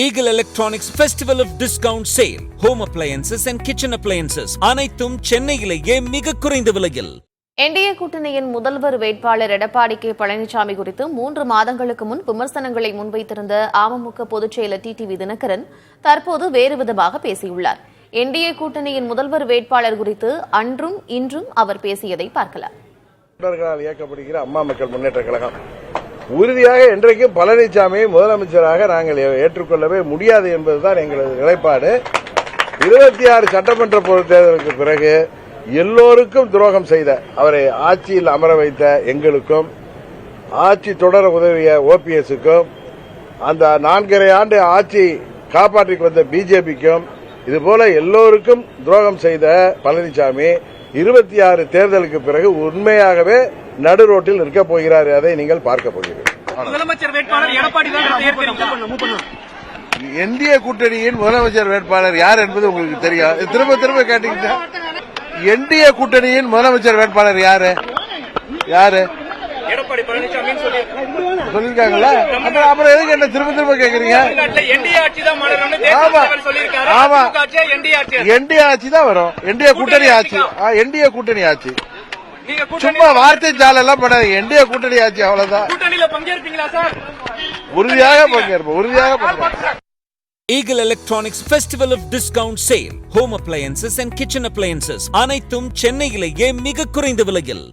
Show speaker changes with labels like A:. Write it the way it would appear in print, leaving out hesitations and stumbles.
A: Eagle Electronics Festival of Discount Sale. Home appliances and kitchen appliances. அனைத்தும் சென்னையிலேயே மிக குறைந்த விலையில்.
B: என்டிஏ கூட்டணியின் முதல்வர் வேட்பாளர் எடப்பாடி கே பழனிசாமி குறித்து 3 மாதங்களுக்கு முன் விமர்சனங்களை முன்வைத்திருந்த அமமுக பொதுச் செயலர் டிடிவி தினகரன் தற்போது வேறு விதமாக பேசியுள்ளார். என்டிஏ கூட்டணியின் முதல்வர் வேட்பாளர் குறித்து அன்றும் இன்றும் அவர் பேசியதை பார்க்கலாம்.
C: இயக்கப்படுகிற அம்மா மக்கள் முன்னேற்ற கழகம் உறுதியாக இன்றைக்கு பழனிசாமியை முதலமைச்சராக நாங்கள் ஏற்றுக்கொள்ளவே முடியாது என்பதுதான் எங்களது நிலைப்பாடு. 26 சட்டமன்ற பொதுத் தேர்தலுக்கு பிறகு எல்லோருக்கும் துரோகம் செய்த அவரை ஆட்சியில் அமர வைத்த எங்களுக்கும், ஆட்சி தொடர உதவிய ஓபிஎஸ்க்கும், அந்த 4.5 ஆண்டு ஆட்சி காப்பாற்றிக் வந்த பிஜேபிக்கும், இதுபோல எல்லோருக்கும் துரோகம் செய்த பழனிசாமி 26 தேர்தலுக்கு பிறகு உண்மையாகவே நடு ரோட்டில் நிற்க போகிறார். அதை நீங்கள் பார்க்க போகிறீர்கள்.
D: முதலமைச்சர் வேட்பாளர் எடப்பாடி தான்.
C: என்டிஏ கூட்டணியின் முதலமைச்சர் வேட்பாளர் யார் என்பது உங்களுக்கு தெரியும். திரும்ப கேட்டீங்க. என்டிஏ கூட்டணியின் முதலமைச்சர் வேட்பாளர் யாரு?
D: எடப்பாடி பழனிசாமி
C: சொல்லிருக்காங்களா? அப்புறம் எதுக்கு என்ன திரும்ப கேக்குறீங்க? என்டிஏ ஆட்சி தான் வரும். என்டிஏ கூட்டணி ஆட்சி. என்டிஏ கூட்டணி ஆட்சி. சும்மா வார்த்தை ஜாலெல்லாம் பண்ணாது. என்டிஏ கூட்டணி ஆட்சி, அவ்வளவுதான். உறுதியாக பங்கேற்போம்.
A: Eagle Electronics Festival of Discount Sale. Home appliances and kitchen appliances. அனைத்தும் சென்னையிலேயே மிக குறைந்த விலையில்.